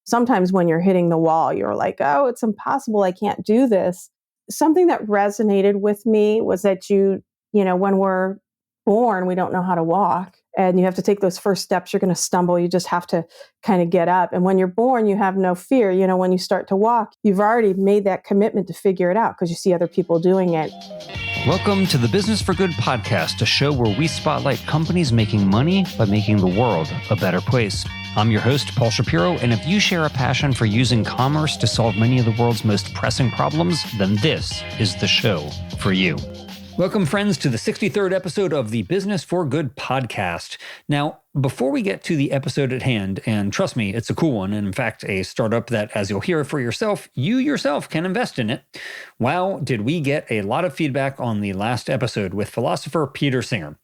sometimes when you're hitting the wall, you're like, oh, it's impossible. I can't do this. Something that resonated with me was that when we're born, we don't know how to walk and you have to take those first steps. You're going to stumble. You just have to kind of get up. And when you're born, you have no fear. When you start to walk, you've already made that commitment to figure it out because you see other people doing it. Welcome to the Business for Good podcast, a show where we spotlight companies making money by making the world a better place. I'm your host, Paul Shapiro, and if you share a passion for using commerce to solve many of the world's most pressing problems, then this is the show for you. Welcome, friends, to the 63rd episode of the Business for Good podcast. Now, before we get to the episode at hand, and trust me, it's a cool one, and in fact, a startup that, as you'll hear for yourself, you yourself can invest in it. Wow, did we get a lot of feedback on the last episode with philosopher Peter Singer.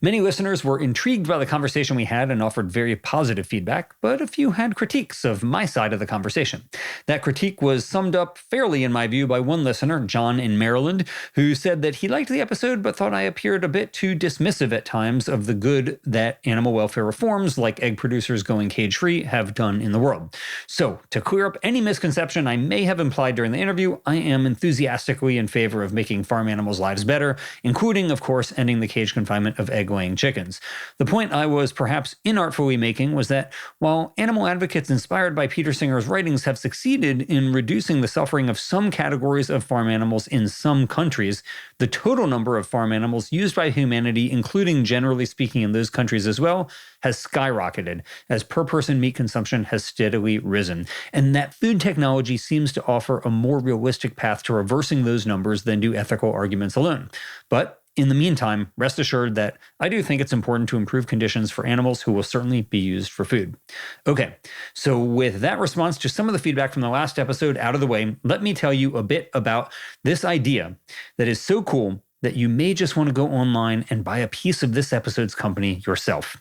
Many listeners were intrigued by the conversation we had and offered very positive feedback, but a few had critiques of my side of the conversation. That critique was summed up fairly, in my view, by one listener, John in Maryland, who said that he liked the episode but thought I appeared a bit too dismissive at times of the good that animal welfare reforms like egg producers going cage-free have done in the world. So, to clear up any misconception I may have implied during the interview, I am enthusiastically in favor of making farm animals' lives better, including, of course, ending the cage confinement of egg-laying chickens. The point I was perhaps inartfully making was that while animal advocates inspired by Peter Singer's writings have succeeded in reducing the suffering of some categories of farm animals in some countries, the total number of farm animals used by humanity, including generally speaking in those countries as well, has skyrocketed as per-person meat consumption has steadily risen. And that food technology seems to offer a more realistic path to reversing those numbers than do ethical arguments alone. But in the meantime, rest assured that I do think it's important to improve conditions for animals who will certainly be used for food. Okay, so with that response to some of the feedback from the last episode out of the way, let me tell you a bit about this idea that is so cool that you may just want to go online and buy a piece of this episode's company yourself.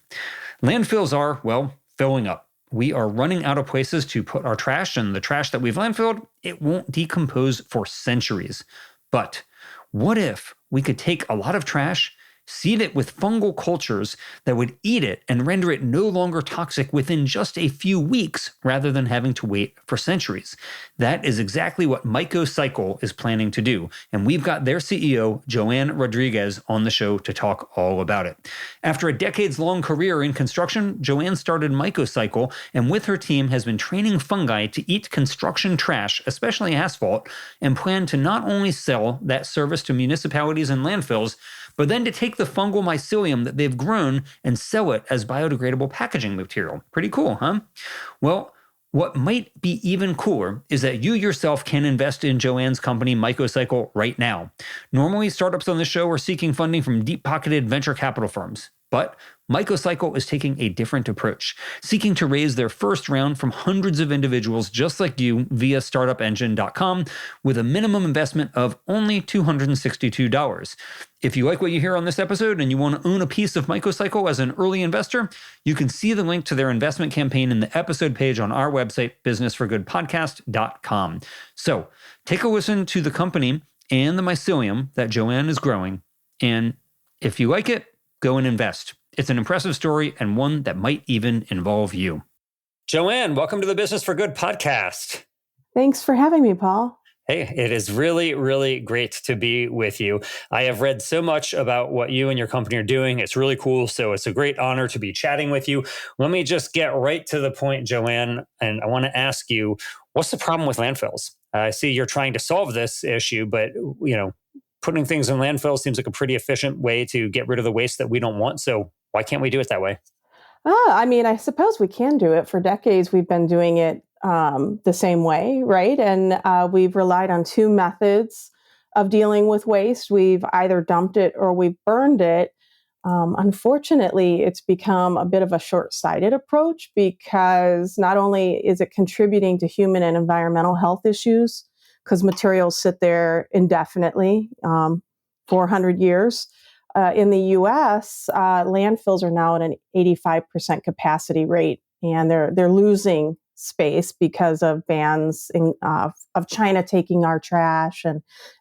Landfills are, well, filling up. We are running out of places to put our trash, and the trash that we've landfilled, it won't decompose for centuries. But what if we could take a lot of trash, seed it with fungal cultures that would eat it and render it no longer toxic within just a few weeks rather than having to wait for centuries? That is exactly what Microcycle is planning to do, and we've got their CEO, Joanne Rodriguez, on the show to talk all about it. After a decades-long career in construction, Joanne started Microcycle, and with her team has been training fungi to eat construction trash, especially asphalt, and plan to not only sell that service to municipalities and landfills, but then to take the fungal mycelium that they've grown and sell it as biodegradable packaging material. Pretty cool, huh? Well, what might be even cooler is that you yourself can invest in Joanne's company, Mycocycle, right now. Normally, startups on this show are seeking funding from deep-pocketed venture capital firms. But Microcycle is taking a different approach, seeking to raise their first round from hundreds of individuals just like you via startupengine.com with a minimum investment of only $262. If you like what you hear on this episode and you want to own a piece of Microcycle as an early investor, you can see the link to their investment campaign in the episode page on our website, businessforgoodpodcast.com. So take a listen to the company and the mycelium that Joanne is growing, and if you like it, go and invest. It's an impressive story and one that might even involve you. Joanne, welcome to the Business for Good podcast. Thanks for having me, Paul. Hey, it is really, really great to be with you. I have read so much about what you and your company are doing. It's really cool. So it's a great honor to be chatting with you. Let me just get right to the point, Joanne. And I want to ask you, what's the problem with landfills? I see you're trying to solve this issue, but putting things in landfill seems like a pretty efficient way to get rid of the waste that we don't want. So why can't we do it that way? I suppose we can do it. For decades, we've been doing it the same way, right? And we've relied on two methods of dealing with waste. We've either dumped it or we've burned it. Unfortunately, it's become a bit of a short-sighted approach because not only is it contributing to human and environmental health issues, because materials sit there indefinitely, 400 years. In the U.S., landfills are now at an 85% capacity rate, and they're losing space because of bans of China taking our trash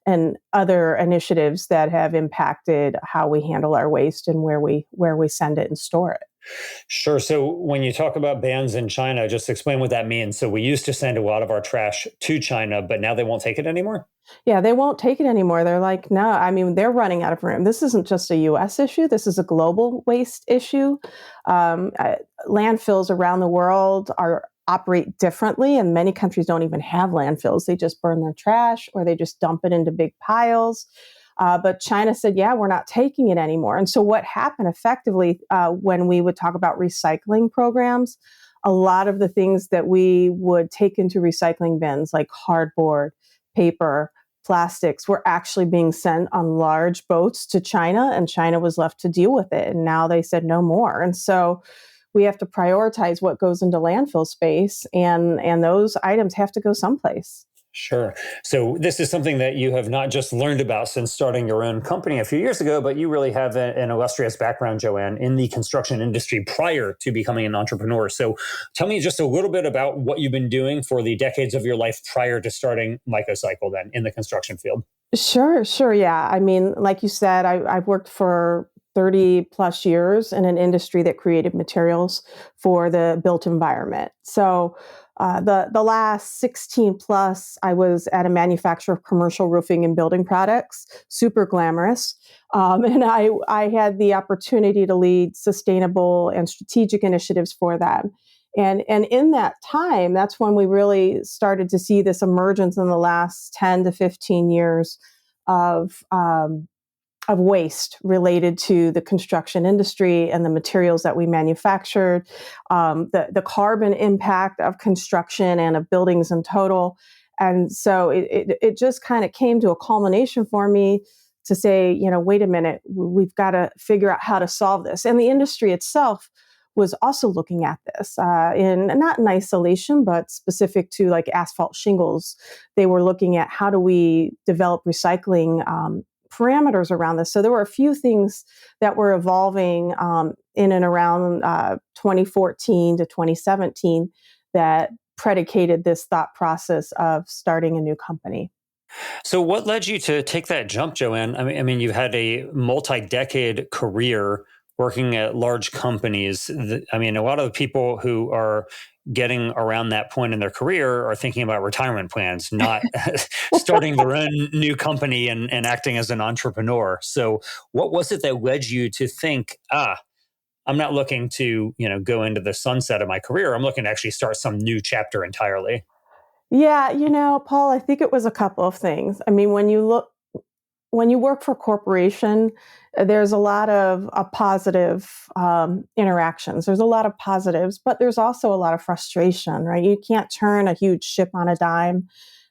and other initiatives that have impacted how we handle our waste and where we send it and store it. Sure. So when you talk about bans in China, just explain what that means. So we used to send a lot of our trash to China, but now they won't take it anymore? Yeah, they won't take it anymore. They're like, no, I mean, they're running out of room. This isn't just a US issue, this is a global waste issue. Um, uh, Landfills around the world are operate differently, and many countries don't even have landfills. They just burn their trash or they just dump it into big piles. But China said, yeah, we're not taking it anymore. And so, what happened effectively when we would talk about recycling programs, a lot of the things that we would take into recycling bins, like cardboard, paper, plastics, were actually being sent on large boats to China, and China was left to deal with it. And now they said no more. And so we have to prioritize what goes into landfill space, and those items have to go someplace. Sure. So this is something that you have not just learned about since starting your own company a few years ago, but you really have an illustrious background, Joanne, in the construction industry prior to becoming an entrepreneur. So tell me just a little bit about what you've been doing for the decades of your life prior to starting Microcycle then in the construction field. Sure, sure. Yeah. I mean, like you said, I've worked for 30 plus years in an industry that created materials for the built environment. So the last 16 plus, I was at a manufacturer of commercial roofing and building products, super glamorous. And I had the opportunity to lead sustainable and strategic initiatives for them. And in that time, that's when we really started to see this emergence in the last 10 to 15 years of waste related to the construction industry and the materials that we manufactured, the carbon impact of construction and of buildings in total. And so it just kind of came to a culmination for me to say, wait a minute, we've got to figure out how to solve this. And the industry itself was also looking at this in not in isolation, but specific to like asphalt shingles. They were looking at how do we develop recycling parameters around this. So there were a few things that were evolving in and around 2014 to 2017 that predicated this thought process of starting a new company. So what led you to take that jump, Joanne? I mean, you've had a multi-decade career working at large companies. I mean, a lot of the people who are getting around that point in their career are thinking about retirement plans, not starting their own new company and acting as an entrepreneur. So what was it that led you to think, I'm not looking to, go into the sunset of my career. I'm looking to actually start some new chapter entirely. Yeah, Paul, I think it was a couple of things. I mean, when you work for a corporation, there's a lot of positive interactions. There's a lot of positives, but there's also a lot of frustration, right? You can't turn a huge ship on a dime.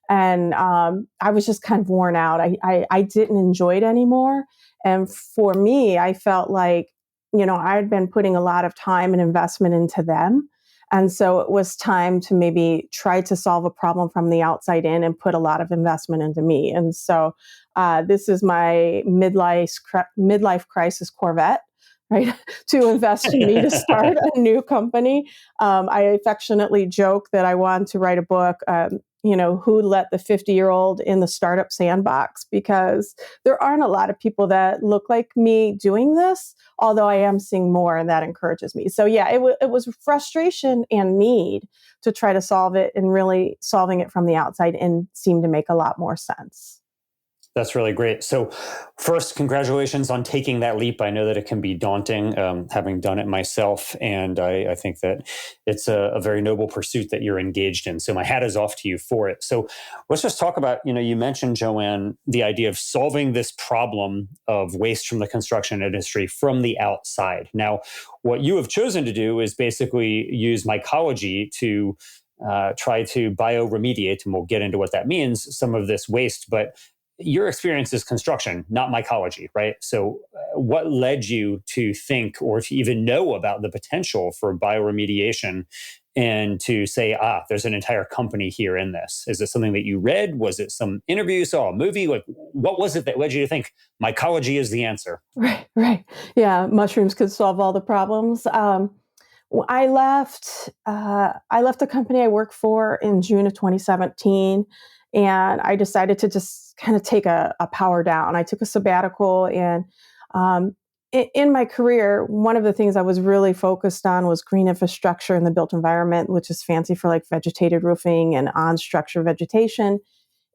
And I was just kind of worn out. I didn't enjoy it anymore. And for me, I felt like, I had been putting a lot of time and investment into them. And so it was time to maybe try to solve a problem from the outside in and put a lot of investment into me. And so this is my midlife crisis Corvette, right? To invest in me to start a new company. I affectionately joke that I want to write a book. Who let the 50-year-old in the startup sandbox? Because there aren't a lot of people that look like me doing this, although I am seeing more, and that encourages me. So yeah, it was frustration and need to try to solve it, and really solving it from the outside in seemed to make a lot more sense. That's really great. So, first, congratulations on taking that leap. I know that it can be daunting, having done it myself, and I think that it's a very noble pursuit that you're engaged in. So, my hat is off to you for it. So, let's just talk about, you mentioned, Joanne, the idea of solving this problem of waste from the construction industry from the outside. Now, what you have chosen to do is basically use mycology to try to bioremediate, and we'll get into what that means, some of this waste. But your experience is construction, not mycology, right? So, what led you to think or to even know about the potential for bioremediation and to say, there's an entire company here in this? Is it something that you read? Was it some interview you saw, a movie? Like, what was it that led you to think mycology is the answer? Right, right. Yeah, mushrooms could solve all the problems. I left. I left the company I worked for in June of 2017, and I decided to just kind of take a power down. I took a sabbatical, and in my career, one of the things I was really focused on was green infrastructure in the built environment, which is fancy for like vegetated roofing and on structure vegetation,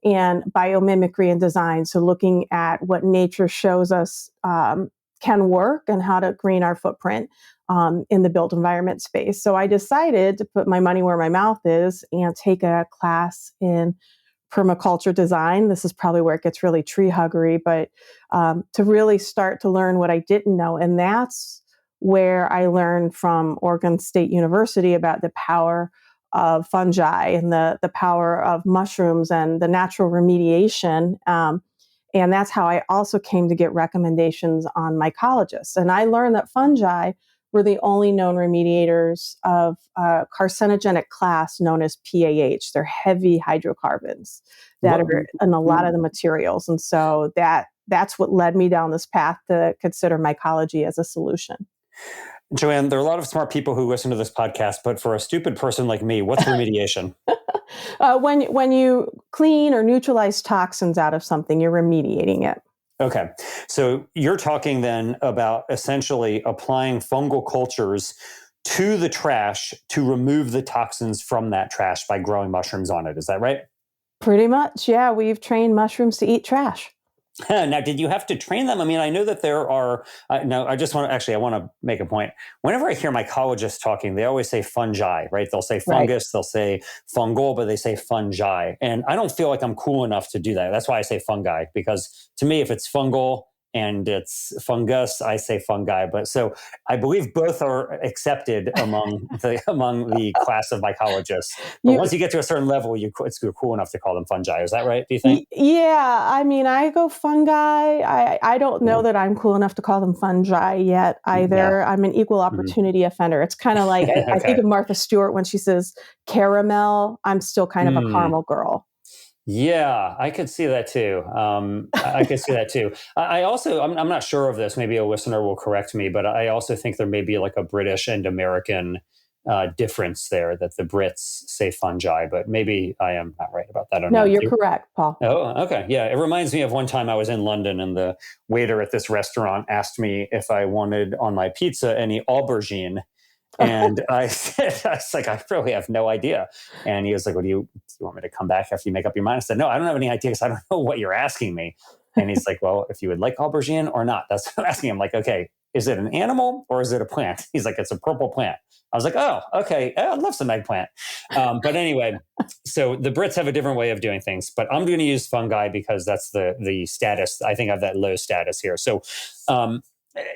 and biomimicry and design. So looking at what nature shows us can work and how to green our footprint in the built environment space. So I decided to put my money where my mouth is and take a class in permaculture design. This is probably where it gets really tree huggery, but to really start to learn what I didn't know. And that's where I learned from Oregon State University about the power of fungi and the power of mushrooms and the natural remediation. And that's how I also came to get recommendations on mycologists. And I learned that fungi were the only known remediators of a carcinogenic class known as PAH. They're heavy hydrocarbons that are in a lot of the materials. And so that's what led me down this path to consider mycology as a solution. Joanne, there are a lot of smart people who listen to this podcast, but for a stupid person like me, what's remediation? When you clean or neutralize toxins out of something, you're remediating it. Okay. So you're talking then about essentially applying fungal cultures to the trash to remove the toxins from that trash by growing mushrooms on it. Is that right? Pretty much. Yeah. We've trained mushrooms to eat trash. Now, did you have to train them? I mean, I know that there are, no, I want to make a point. Whenever I hear mycologists talking, they always say fungi, right? They'll say fungus, They'll say fungal, but they say fungi. And I don't feel like I'm cool enough to do that. That's why I say fungi, because to me, if it's fungal and it's fungus, I say fungi. But so I believe both are accepted among the class of mycologists. But once you get to a certain level, it's cool enough to call them fungi. Is that right? Do you think? Yeah. I mean, I go fungi. I don't know that I'm cool enough to call them fungi yet either. Yeah. I'm an equal opportunity offender. It's kind of like, I think of Martha Stewart when she says caramel. I'm still kind of a caramel girl. Yeah, I could see that too. I could see that too. I also, I'm not sure of this. Maybe a listener will correct me, but I also think there may be like a British and American difference there, that the Brits say fungi, but maybe I am not right about that. No, you're correct, Paul. Oh, okay. Yeah. It reminds me of one time I was in London and the waiter at this restaurant asked me if I wanted on my pizza any aubergine. And I was like, I really have no idea. And he was like, do you want me to come back after you make up your mind? I said, no, I don't have any idea because I don't know what you're asking me. And he's like, well, if you would like aubergine or not, that's what I'm asking him. Like, okay, is it an animal or is it a plant? He's like, it's a purple plant. I was like, oh, okay. I'd love some eggplant. But anyway, so the Brits have a different way of doing things, but I'm going to use fungi because that's the status. I think I have that low status here. So,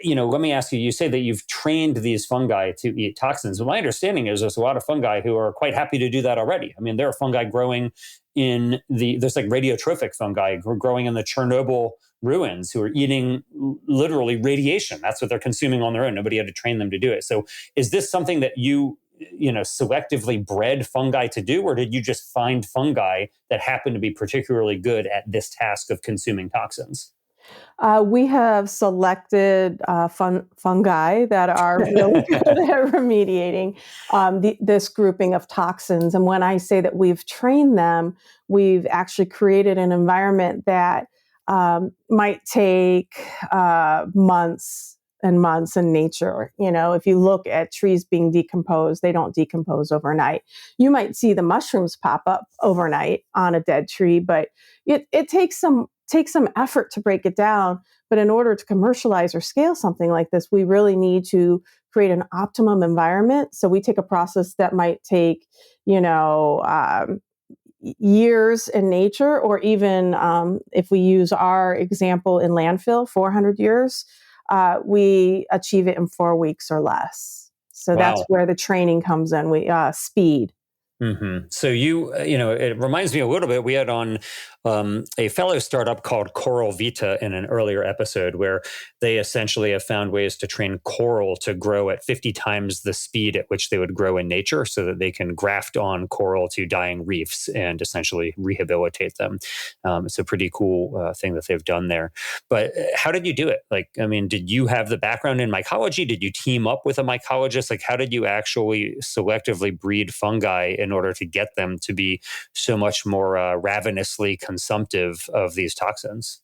let me ask you, you say that you've trained these fungi to eat toxins. Well, my understanding is there's a lot of fungi who are quite happy to do that already. I mean, there are fungi growing there's like radiotrophic fungi growing in the Chernobyl ruins who are eating literally radiation. That's what they're consuming on their own. Nobody had to train them to do it. So is this something that you selectively bred fungi to do, or did you just find fungi that happen to be particularly good at this task of consuming toxins? We have selected fungi that are really good at remediating this grouping of toxins. And when I say that we've trained them, we've actually created an environment that might take months and months in nature. If you look at trees being decomposed, they don't decompose overnight. You might see the mushrooms pop up overnight on a dead tree, but it takes some effort to break it down. But in order to commercialize or scale something like this, we really need to create an optimum environment. So we take a process that might take, years in nature, or even if we use our example in landfill, 400 years, we achieve it in 4 weeks or less. So That's where the training comes in. Speed. Mm-hmm. So it reminds me a little bit. We had on a fellow startup called Coral Vita in an earlier episode, where they essentially have found ways to train coral to grow at 50 times the speed at which they would grow in nature, so that they can graft on coral to dying reefs and essentially rehabilitate them. It's a pretty cool thing that they've done there. But how did you do it? Did you have the background in mycology? Did you team up with a mycologist? How did you actually selectively breed fungi in order to get them to be so much more ravenously consumptive of these toxins?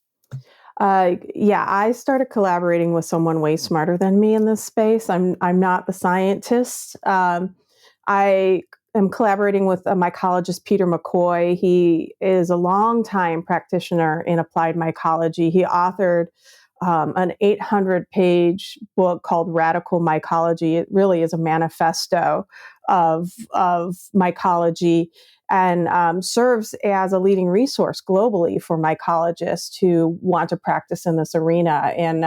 Yeah, I started collaborating with someone way smarter than me in this space. I'm not the scientist. I am collaborating with a mycologist, Peter McCoy. He is a longtime practitioner in applied mycology. He authored an 800-page book called Radical Mycology. It really is a manifesto of mycology, and serves as a leading resource globally for mycologists who want to practice in this arena. And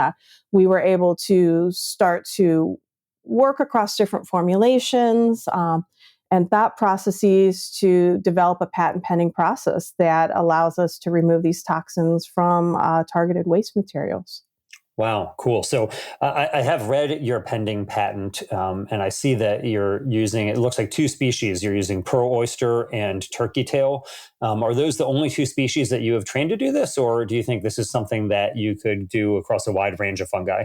we were able to start to work across different formulations and thought processes to develop a patent pending process that allows us to remove these toxins from targeted waste materials. Wow, cool. So I have read your pending patent, and I see that you're using, it looks like two species. You're using pearl oyster and turkey tail. Are those the only two species that you have trained to do this, or do you think this is something that you could do across a wide range of fungi?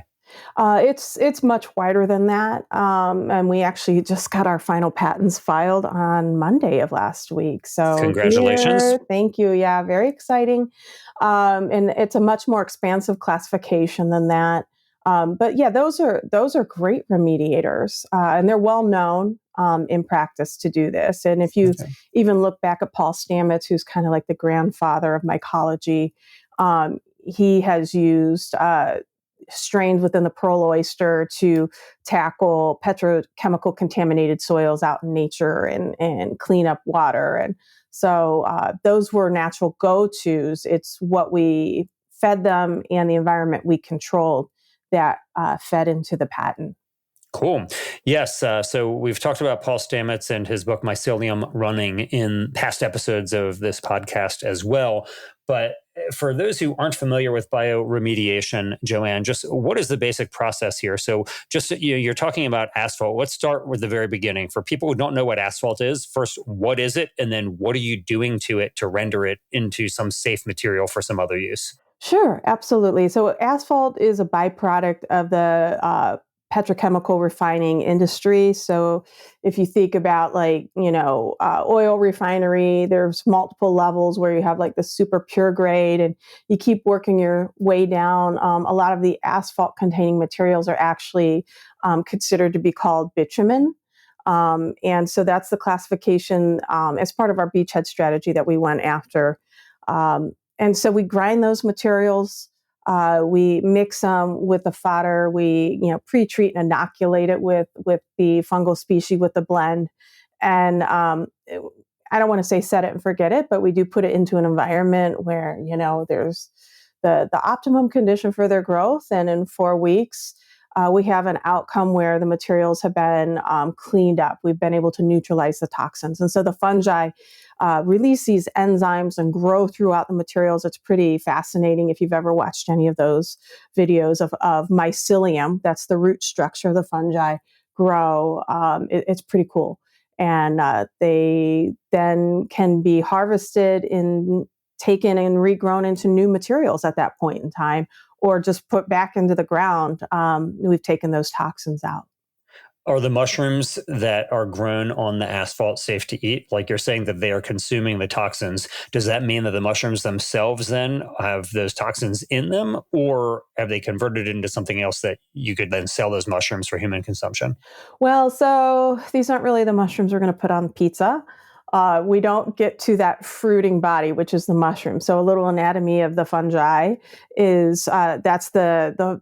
It's much wider than that, and we actually just got our final patents filed on Monday of last week. So Congratulations. here, thank you. Yeah, very exciting, and it's a much more expansive classification than that. But yeah, those are great remediators, and they're well known in practice to do this. And if you Okay. even look back at Paul Stamets, who's kind of like the grandfather of mycology, he has used strains within the pearl oyster to tackle petrochemical contaminated soils out in nature and clean up water. And so those were natural go-tos. It's what we fed them and the environment we controlled that fed into the patent. Cool. Yes. So we've talked about Paul Stamets and his book Mycelium running in past episodes of this podcast as well. But for those who aren't familiar with bioremediation, Joanne, just what is the basic process here? So just you're talking about asphalt. Let's start with the very beginning. For people who don't know what asphalt is, first, what is it? And then what are you doing to it to render it into some safe material for some other use? Sure, absolutely. So asphalt is a byproduct of the petrochemical refining industry. So if you think about like, oil refinery, there's multiple levels where you have like the super pure grade and you keep working your way down. A lot of the asphalt containing materials are actually considered to be called bitumen. And so that's the classification as part of our beachhead strategy that we went after. And so we grind those materials. We mix them with the fodder. We, pre-treat and inoculate it with the fungal species with the blend. And I don't want to say set it and forget it, but we do put it into an environment where there's the optimum condition for their growth. And in 4 weeks, we have an outcome where the materials have been cleaned up. We've been able to neutralize the toxins. And so the fungi release these enzymes and grow throughout the materials. It's pretty fascinating if you've ever watched any of those videos of mycelium. That's the root structure of the fungi grow. It's pretty cool. And they then can be harvested and taken and regrown into new materials at that point in time, or just put back into the ground. We've taken those toxins out. Are the mushrooms that are grown on the asphalt safe to eat? Like you're saying that they are consuming the toxins. Does that mean that the mushrooms themselves then have those toxins in them, or have they converted into something else that you could then sell those mushrooms for human consumption? Well, so these aren't really the mushrooms we're going to put on pizza. We don't get to that fruiting body, which is the mushroom. So a little anatomy of the fungi is that's the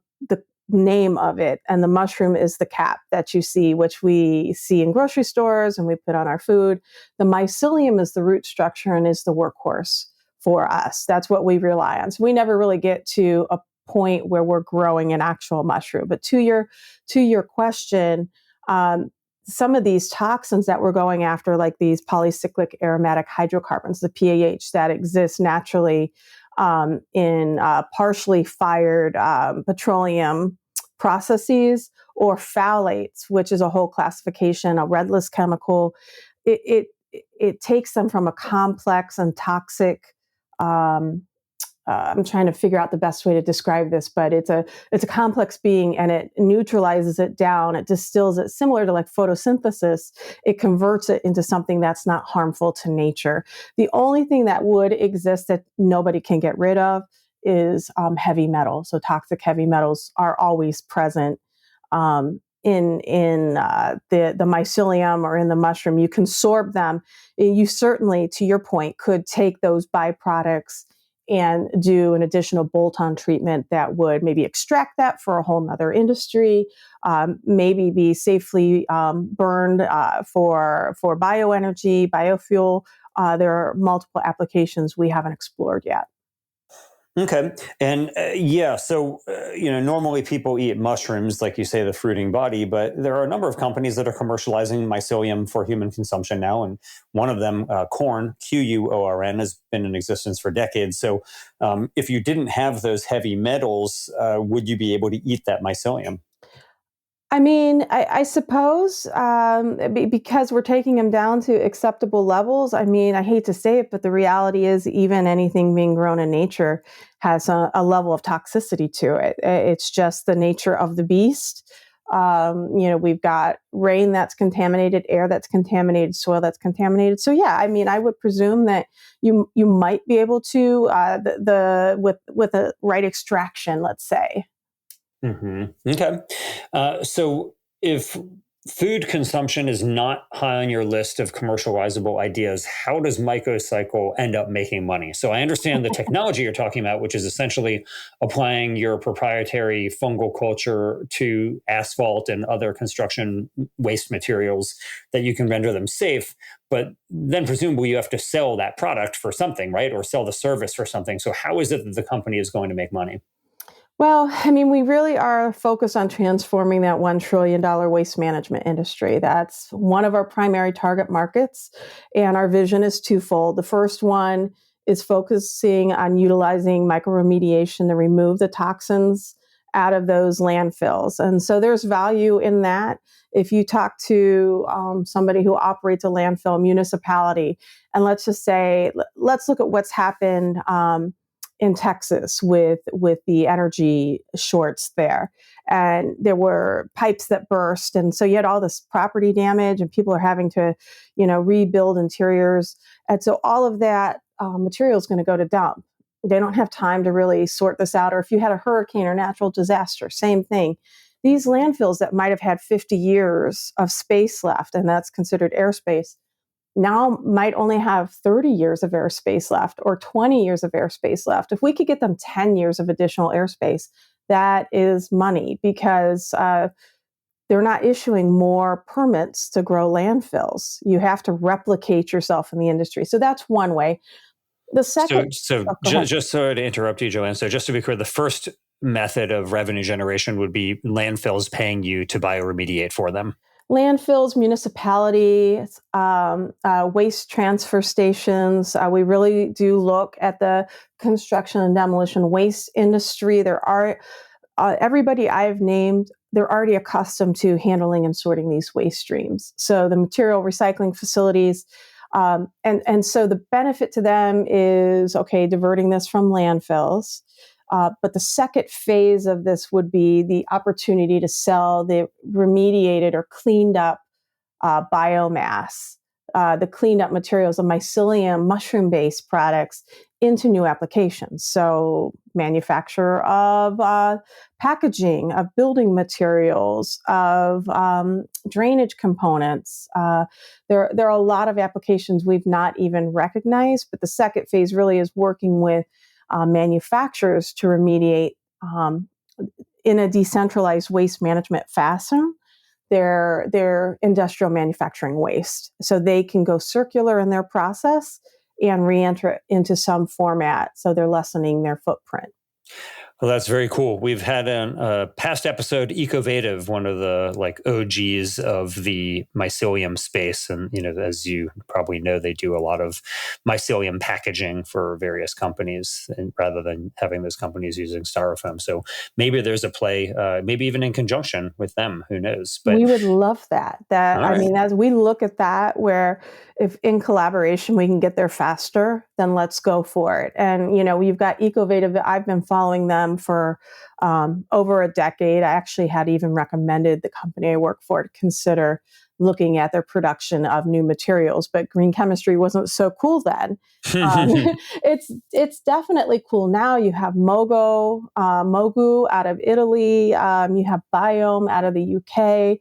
name of it, and the mushroom is the cap that you see, which we see in grocery stores and we put on our food. The mycelium is the root structure and is the workhorse for us. That's what we rely on. So we never really get to a point where we're growing an actual mushroom. But to your question, some of these toxins that we're going after, like these polycyclic aromatic hydrocarbons, the PAH that exist naturally in partially fired petroleum processes, or phthalates, which is a whole classification, a redless chemical. It takes them from a complex and toxic. I'm trying to figure out the best way to describe this, but it's a complex being, and it neutralizes it down. It distills it, similar to like photosynthesis. It converts it into something that's not harmful to nature. The only thing that would exist that nobody can get rid of is heavy metal. So toxic heavy metals are always present in the mycelium or in the mushroom. You can sorb them. You certainly, to your point, could take those byproducts and do an additional bolt-on treatment that would maybe extract that for a whole nother industry, maybe be safely burned for bioenergy, biofuel. There are multiple applications we haven't explored yet. Okay. And normally people eat mushrooms, like you say, the fruiting body, but there are a number of companies that are commercializing mycelium for human consumption now. And one of them, corn, Quorn, has been in existence for decades. So if you didn't have those heavy metals, would you be able to eat that mycelium? I mean, I suppose because we're taking them down to acceptable levels. I mean, I hate to say it, but the reality is even anything being grown in nature has a level of toxicity to it. It's just the nature of the beast. We've got rain that's contaminated, air that's contaminated, soil that's contaminated. So yeah, I mean, I would presume that you might be able to with a right extraction, let's say. Mm-hmm. Okay. So if food consumption is not high on your list of commercializable ideas, how does Microcycle end up making money? So I understand the technology you're talking about, which is essentially applying your proprietary fungal culture to asphalt and other construction waste materials that you can render them safe. But then presumably you have to sell that product for something, right? Or sell the service for something. So how is it that the company is going to make money? Well, I mean, we really are focused on transforming that $1 trillion waste management industry. That's one of our primary target markets. And our vision is twofold. The first one is focusing on utilizing microremediation to remove the toxins out of those landfills. And so there's value in that. If you talk to somebody who operates a landfill municipality, and let's just say, let's look at what's happened in Texas with the energy shorts there. And there were pipes that burst. And so you had all this property damage and people are having to, rebuild interiors. And so all of that material is going to go to dump. They don't have time to really sort this out. Or if you had a hurricane or natural disaster, same thing. These landfills that might have had 50 years of space left, and that's considered airspace, now might only have 30 years of airspace left or 20 years of airspace left. If we could get them 10 years of additional airspace, that is money because they're not issuing more permits to grow landfills. You have to replicate yourself in the industry. So that's one way. The second... Just sorry to interrupt you, Joanne. So just to be clear, the first method of revenue generation would be landfills paying you to bioremediate for them. Landfills, municipalities, waste transfer stations. We really do look at the construction and demolition waste industry. There are everybody I've named, they're already accustomed to handling and sorting these waste streams. So the material recycling facilities, and so the benefit to them is, okay, diverting this from landfills. But the second phase of this would be the opportunity to sell the remediated or cleaned up biomass, the cleaned up materials of mycelium, mushroom-based products into new applications. So manufacture of packaging, of building materials, of drainage components. There are a lot of applications we've not even recognized, but the second phase really is working with manufacturers to remediate in a decentralized waste management fashion their industrial manufacturing waste, so they can go circular in their process and re-enter into some format, so they're lessening their footprint. Well, that's very cool. We've had a past episode, Ecovative, one of the OGs of the mycelium space. And, as you probably know, they do a lot of mycelium packaging for various companies and rather than having those companies using styrofoam. So maybe there's a play, maybe even in conjunction with them, who knows? But we would love that. As we look at that, where if in collaboration we can get there faster, then let's go for it. And, you've got Ecovative. I've been following them for over a decade. I actually had even recommended the company I work for to consider looking at their production of new materials. But green chemistry wasn't so cool then. It's definitely cool now. You have Mogu out of Italy. You have Biome out of the UK.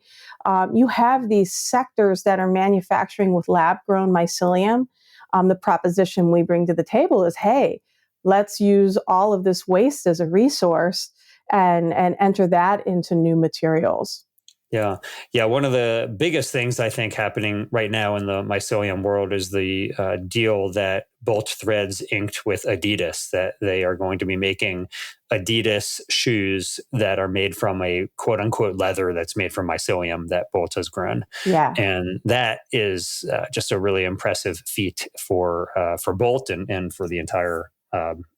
You have these sectors that are manufacturing with lab-grown mycelium. The proposition we bring to the table is, hey, let's use all of this waste as a resource and enter that into new materials. Yeah. Yeah. One of the biggest things I think happening right now in the mycelium world is the deal that Bolt Threads inked with Adidas, that they are going to be making Adidas shoes that are made from a quote unquote leather that's made from mycelium that Bolt has grown. Yeah. And that is just a really impressive feat for Bolt and for the entire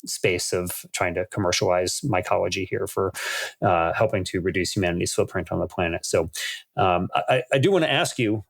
space of trying to commercialize mycology here for helping to reduce humanity's footprint on the planet. So I do want to ask you,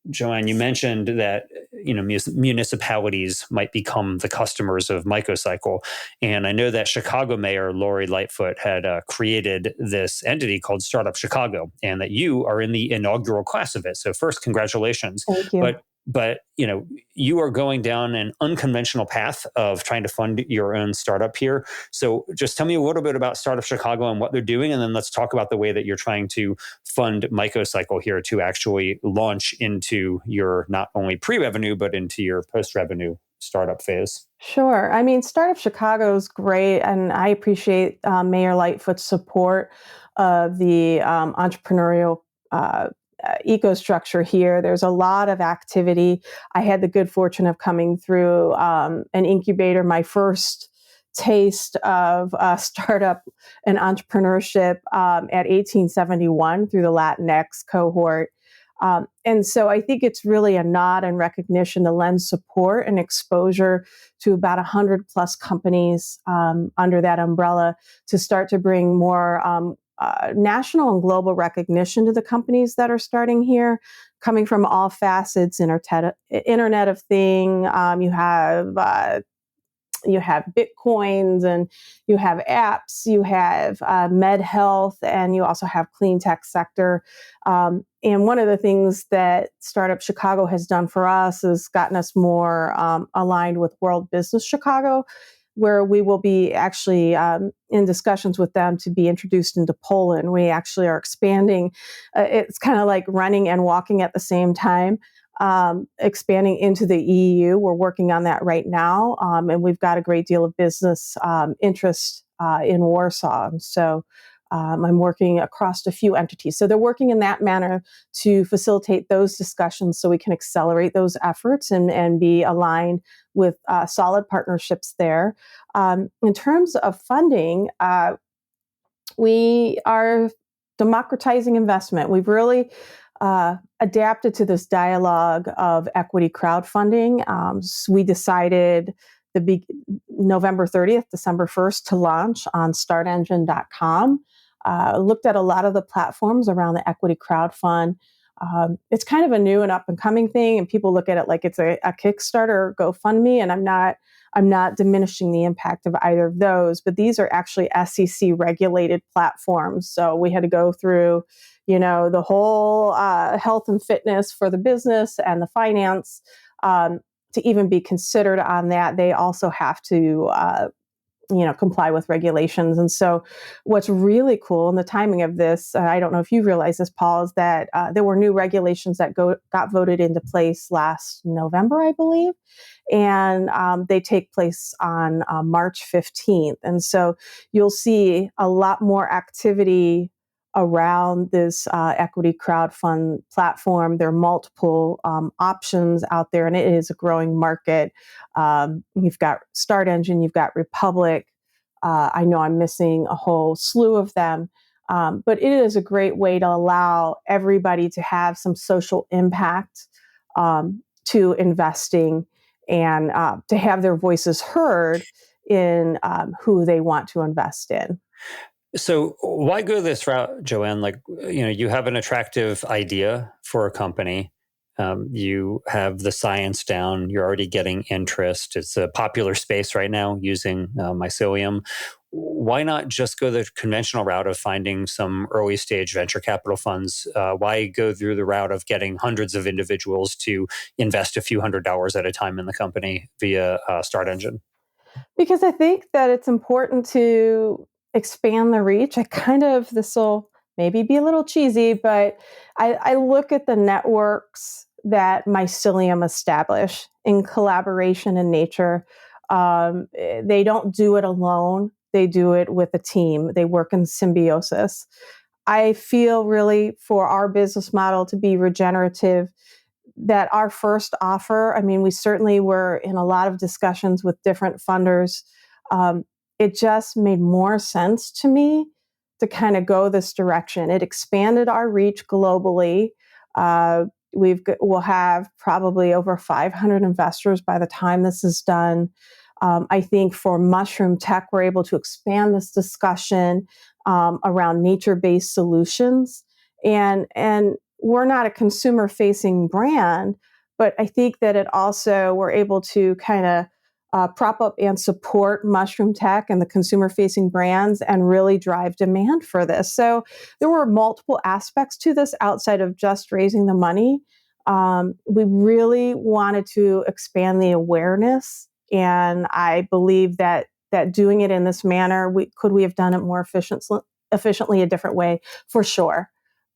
Joanne, you mentioned that municipalities might become the customers of Microcycle, and I know that Chicago Mayor Lori Lightfoot had created this entity called Startup Chicago, and that you are in the inaugural class of it. So first, congratulations. Thank you. But you are going down an unconventional path of trying to fund your own startup here. So just tell me a little bit about Startup Chicago and what they're doing, and then let's talk about the way that you're trying to fund Microcycle here to actually launch into your not only pre-revenue, but into your post-revenue startup phase. Sure. I mean, Startup Chicago is great, and I appreciate Mayor Lightfoot's support of the entrepreneurial ecostructure here. There's a lot of activity. I had the good fortune of coming through an incubator, my first taste of startup and entrepreneurship at 1871 through the Latinx cohort. And so I think it's really a nod and recognition to lend support and exposure to about 100 plus companies under that umbrella to start to bring more national and global recognition to the companies that are starting here, coming from all facets, Internet of Thing. You have Bitcoins, and you have apps, you have med health, and you also have clean tech sector. And one of the things that Startup Chicago has done for us is gotten us more aligned with World Business Chicago, where we will be actually in discussions with them to be introduced into Poland. We actually are expanding. It's kind of like running and walking at the same time. Expanding into the EU. We're working on that right now. And we've got a great deal of business interest in Warsaw. So I'm working across a few entities. So they're working in that manner to facilitate those discussions so we can accelerate those efforts and be aligned with solid partnerships there. In terms of funding, we are democratizing investment. We've really adapted to this dialogue of equity crowdfunding. So we decided November 30th, December 1st to launch on startengine.com. Looked at a lot of the platforms around the equity crowdfund. It's kind of a new and up and coming thing, and people look at it like it's a Kickstarter or GoFundMe, and I'm not diminishing the impact of either of those, but these are actually SEC regulated platforms. So we had to go through, the whole health and fitness for the business and the finance to even be considered on that. They also have to comply with regulations. And so what's really cool in the timing of this, I don't know if you realize this, Paul, is that there were new regulations that got voted into place last November, I believe. And they take place on March 15th. And so you'll see a lot more activity around this equity crowdfund platform. There are multiple options out there, and it is a growing market. You've got Start Engine, you've got Republic. I know I'm missing a whole slew of them, but it is a great way to allow everybody to have some social impact to investing and to have their voices heard in who they want to invest in. So why go this route, Joanne? Like, you have an attractive idea for a company. You have the science down. You're already getting interest. It's a popular space right now using mycelium. why not just go the conventional route of finding some early stage venture capital funds? Why go through the route of getting hundreds of individuals to invest a few $100s at a time in the company via Start Engine? Because I think that it's important to expand the reach. This will maybe be a little cheesy, but I look at the networks that Mycelium establish in collaboration in nature. They don't do it alone. They do it with a team. They work in symbiosis. I feel really for our business model to be regenerative, that our first offer, I mean, we certainly were in a lot of discussions with different funders. It just made more sense to me to kind of go this direction. It expanded our reach globally. We'll have probably over 500 investors by the time this is done. I think for mushroom tech, we're able to expand this discussion around nature-based solutions. And we're not a consumer-facing brand, but I think that it also, we're able to kind of prop up and support mushroom tech and the consumer-facing brands and really drive demand for this. So there were multiple aspects to this outside of just raising the money. We really wanted to expand the awareness, and I believe that doing it in this manner, we have done it more efficiently a different way, for sure.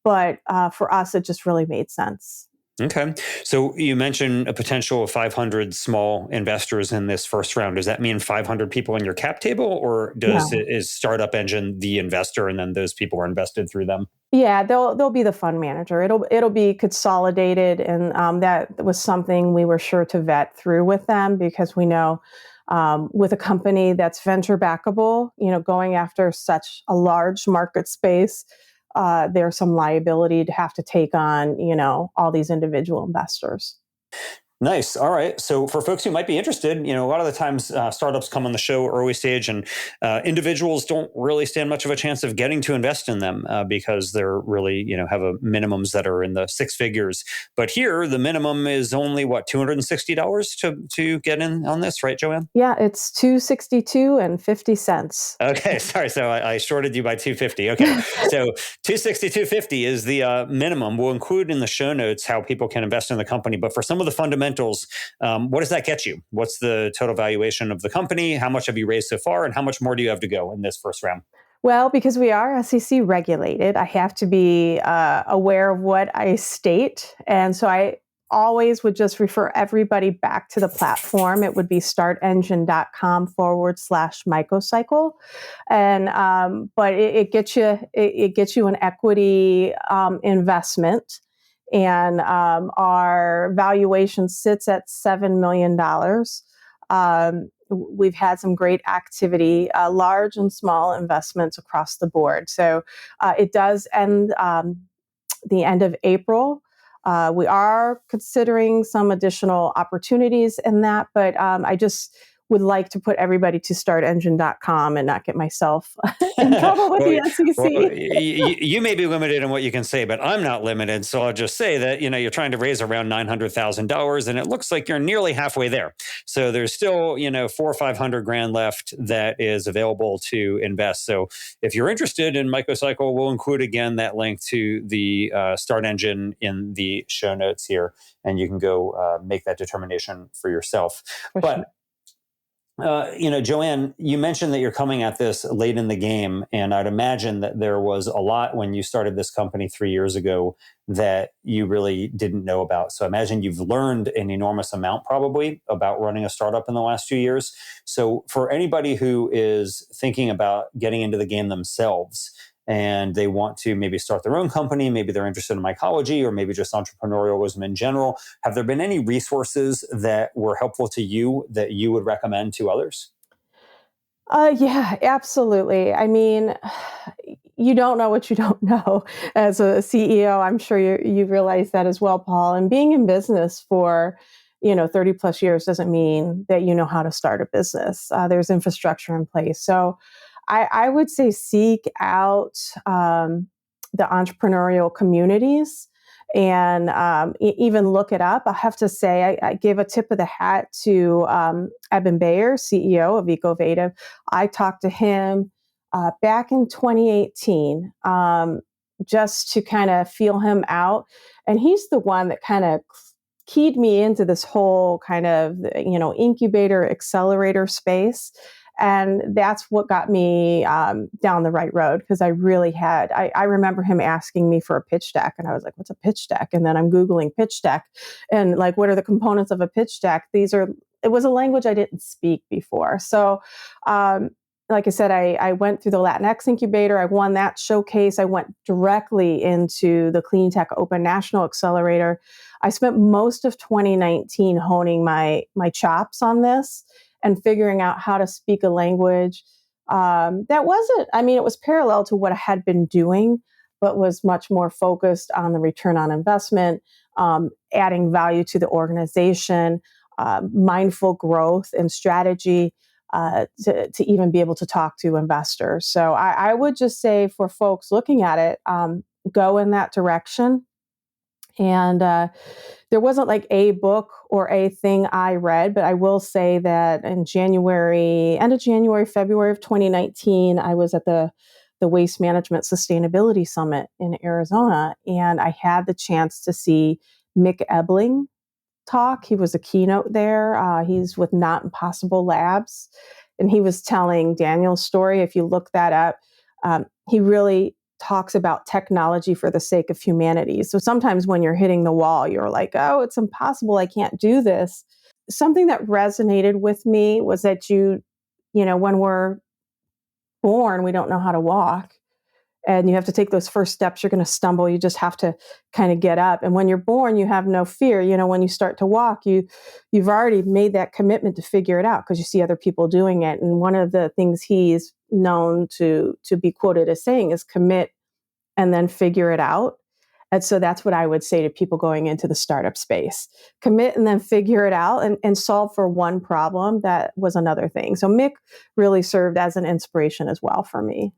But for us, it just really made sense. Okay. So you mentioned a potential of 500 small investors in this first round. Does that mean 500 people in your cap table, or is Startup Engine the investor and then those people are invested through them? Yeah, they'll be the fund manager. It'll be consolidated, and that was something we were sure to vet through with them, because we know with a company that's venture backable, going after such a large market space, there's some liability to have to take on, all these individual investors. Nice. All right. So for folks who might be interested, a lot of the times startups come on the show early stage, and individuals don't really stand much of a chance of getting to invest in them because they're really, have minimums that are in the six figures. But here, the minimum is only $260 to get in on this, right, Joanne? Yeah, it's $262.50. Okay, sorry. So I shorted you by $250. Okay, so $262.50 is the minimum. We'll include in the show notes how people can invest in the company. But for some of the fundamentals, what does that get you? What's the total valuation of the company? How much have you raised so far? And how much more do you have to go in this first round? Well, because we are SEC regulated, I have to be aware of what I state. And so I always would just refer everybody back to the platform. It would be startengine.com/Microcycle. And but it gets you an equity investment. And our valuation sits at $7 million. We've had some great activity, large and small investments across the board. So it does end the end of April. We are considering some additional opportunities in that, but I just would like to put everybody to startengine.com and not get myself in trouble with the SEC. Well, you may be limited in what you can say, but I'm not limited. So I'll just say that, you're trying to raise around $900,000 and it looks like you're nearly halfway there. So there's still, 400 or 500 grand left that is available to invest. So if you're interested in Microcycle, we'll include again that link to the Start Engine in the show notes here, and you can go make that determination for yourself. Joanne, you mentioned that you're coming at this late in the game, and I'd imagine that there was a lot when you started this company 3 years ago that you really didn't know about. So I imagine you've learned an enormous amount probably about running a startup in the last 2 years. So for anybody who is thinking about getting into the game themselves, and they want to maybe start their own company, maybe they're interested in mycology or maybe just entrepreneurialism in general, have there been any resources that were helpful to you that you would recommend to others? Yeah, absolutely. I mean, you don't know what you don't know. As a CEO, I'm sure you realize that as well, Paul. And being in business for 30 plus years doesn't mean that you know how to start a business. There's infrastructure in place. So I would say seek out the entrepreneurial communities and even look it up. I have to say, I gave a tip of the hat to Eben Bayer, CEO of Ecovative. I talked to him back in 2018 just to kind of feel him out. And he's the one that kind of keyed me into this whole kind of, incubator accelerator space. And that's what got me down the right road, because I remember him asking me for a pitch deck, and I was like, what's a pitch deck? And then I'm Googling pitch deck and like, what are the components of a pitch deck? It was a language I didn't speak before. So, like I said, I went through the Latinx incubator. I won that showcase. I went directly into the Clean Tech Open National Accelerator. I spent most of 2019 honing my chops on this and figuring out how to speak a language that wasn't, it was parallel to what I had been doing, but was much more focused on the return on investment, adding value to the organization, mindful growth and strategy, to even be able to talk to investors. So I would just say for folks looking at it, go in that direction. And there wasn't like a book or a thing I read, but I will say that in end of January, February of 2019, I was at the Waste Management Sustainability Summit in Arizona, and I had the chance to see Mick Ebling talk. He was a keynote there. He's with Not Impossible Labs, and he was telling Daniel's story. If you look that up, he really talks about technology for the sake of humanity. So sometimes when you're hitting the wall, you're like, oh, it's impossible. I can't do this. Something that resonated with me was that when we're born, we don't know how to walk. And you have to take those first steps. You're going to stumble. You just have to kind of get up. And when you're born, you have no fear. When you start to walk, you've already made that commitment to figure it out because you see other people doing it. And one of the things he's known to be quoted as saying is commit and then figure it out. And so that's what I would say to people going into the startup space. Commit and then figure it out and solve for one problem. That was another thing. So Mick really served as an inspiration as well for me.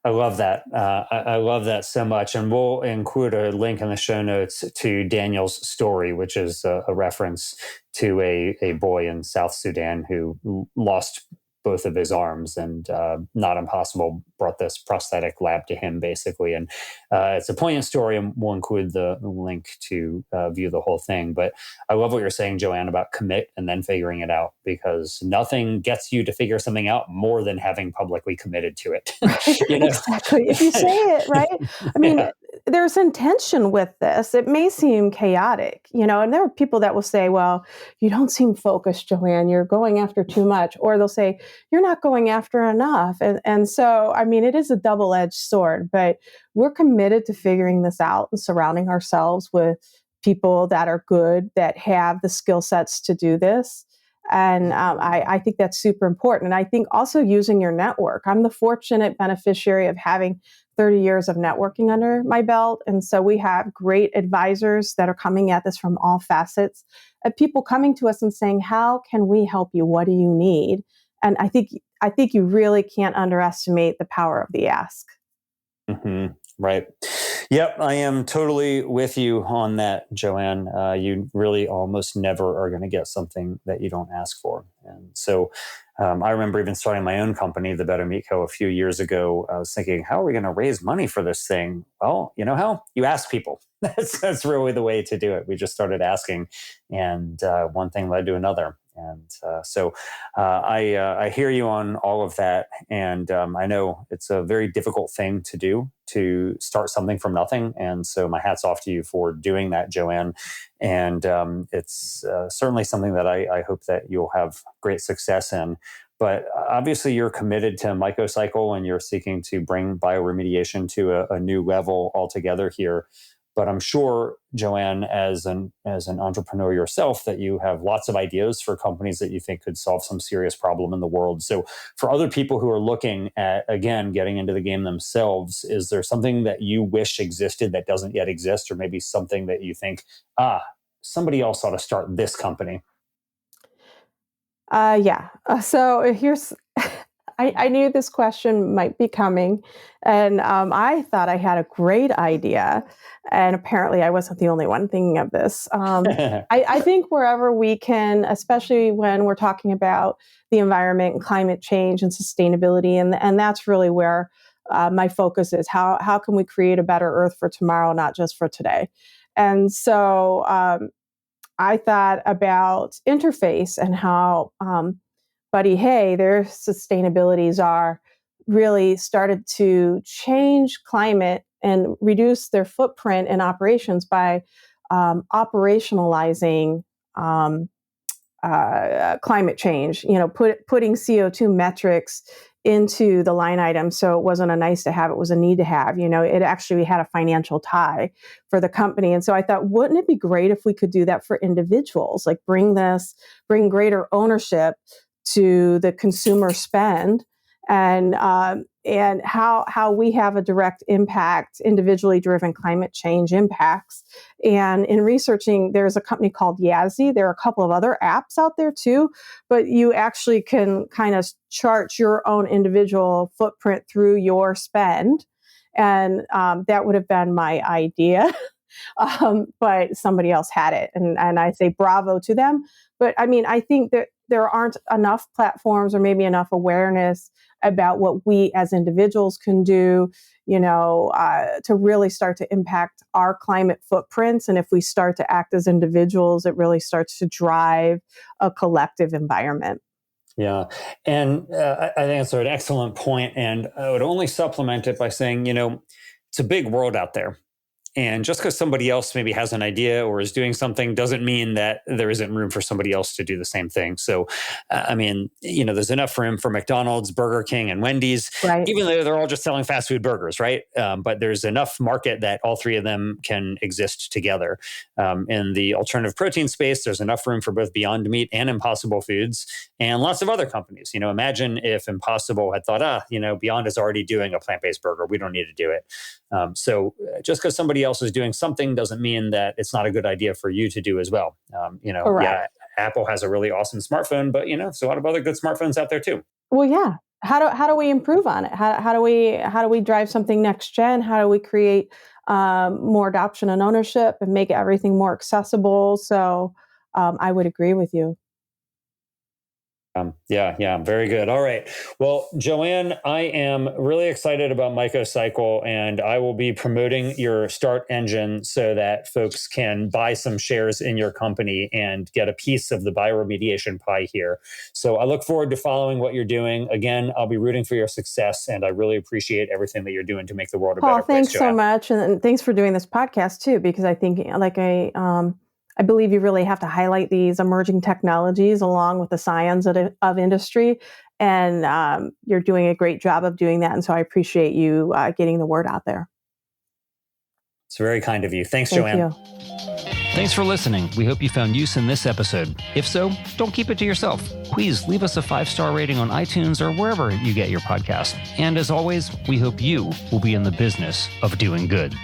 I love that. I love that so much. And we'll include a link in the show notes to Daniel's story, which is a reference to a boy in South Sudan who lost both of his arms, and Not Impossible brought this prosthetic lab to him, basically. And it's a poignant story, and we'll include the link to view the whole thing. But I love what you're saying, Joanne, about commit and then figuring it out, because nothing gets you to figure something out more than having publicly committed to it. Exactly. If you say it, right? There's intention with this. It may seem chaotic, and there are people that will say, well, you don't seem focused, Joanne. You're going after too much. Or they'll say, you're not going after enough. And so, it is a double-edged sword, but we're committed to figuring this out and surrounding ourselves with people that are good, that have the skill sets to do this. And I think that's super important. And I think also using your network. I'm the fortunate beneficiary of having 30 years of networking under my belt. And so we have great advisors that are coming at this from all facets, of people coming to us and saying, how can we help you? What do you need? And I think you really can't underestimate the power of the ask. Mm-hmm. Right. Yep, I am totally with you on that, Joanne. You really almost never are going to get something that you don't ask for. And so I remember even starting my own company, The Better Meat Co., a few years ago. I was thinking, how are we going to raise money for this thing? Well, you know how? You ask people. That's really the way to do it. We just started asking, and one thing led to another. And so I hear you on all of that. And I know it's a very difficult thing to do, to start something from nothing. And so my hat's off to you for doing that, Joanne. And it's certainly something that I hope that you'll have great success in. But obviously you're committed to Microcycle, and you're seeking to bring bioremediation to a new level altogether here. But I'm sure, Joanne, as an entrepreneur yourself, that you have lots of ideas for companies that you think could solve some serious problem in the world. So for other people who are looking at, again, getting into the game themselves, is there something that you wish existed that doesn't yet exist, or maybe something that you think, somebody else ought to start this company? Yeah. So here's, I knew this question might be coming, and I thought I had a great idea, and apparently I wasn't the only one thinking of this. I think wherever we can, especially when we're talking about the environment and climate change and sustainability, and that's really where my focus is. How can we create a better Earth for tomorrow, not just for today? And so I thought about interface and how Buddy Hay, their sustainabilities are really started to change climate and reduce their footprint in operations by operationalizing climate change. Putting CO2 metrics into the line item, so it wasn't a nice to have; it was a need to have. It actually had a financial tie for the company, and so I thought, wouldn't it be great if we could do that for individuals? Like bring greater ownership to the consumer spend, and how we have a direct impact, individually driven climate change impacts. And in researching, there's a company called Yazzie. There are a couple of other apps out there too, but you actually can kind of chart your own individual footprint through your spend. And that would have been my idea. But somebody else had it. And I say bravo to them. But I mean, I think that there aren't enough platforms or maybe enough awareness about what we as individuals can do, to really start to impact our climate footprints. And if we start to act as individuals, it really starts to drive a collective environment. Yeah. And I think that's an excellent point. And I would only supplement it by saying, it's a big world out there. And just because somebody else maybe has an idea or is doing something doesn't mean that there isn't room for somebody else to do the same thing. So, there's enough room for McDonald's, Burger King, and Wendy's, right, even though they're all just selling fast food burgers, right? But there's enough market that all three of them can exist together. In the alternative protein space, there's enough room for both Beyond Meat and Impossible Foods and lots of other companies. Imagine if Impossible had thought, Beyond is already doing a plant-based burger. We don't need to do it. So just because somebody else is doing something doesn't mean that it's not a good idea for you to do as well. Yeah, Apple has a really awesome smartphone, but there's a lot of other good smartphones out there too. Well, yeah. How do we improve on it? How do we drive something next gen? How do we create more adoption and ownership and make everything more accessible? So I would agree with you. Yeah, very good. All right. Well, Joanne, I am really excited about Microcycle, and I will be promoting your start engine so that folks can buy some shares in your company and get a piece of the bioremediation pie here. So I look forward to following what you're doing. Again, I'll be rooting for your success, and I really appreciate everything that you're doing to make the world a better place. Thanks so much. And thanks for doing this podcast too, because I think I believe you really have to highlight these emerging technologies along with the science of industry. And you're doing a great job of doing that. And so I appreciate you getting the word out there. It's very kind of you. Thanks, Thank Joanne. you. Thanks for listening. We hope you found use in this episode. If so, don't keep it to yourself. Please leave us a 5-star rating on iTunes or wherever you get your podcast. And as always, we hope you will be in the business of doing good.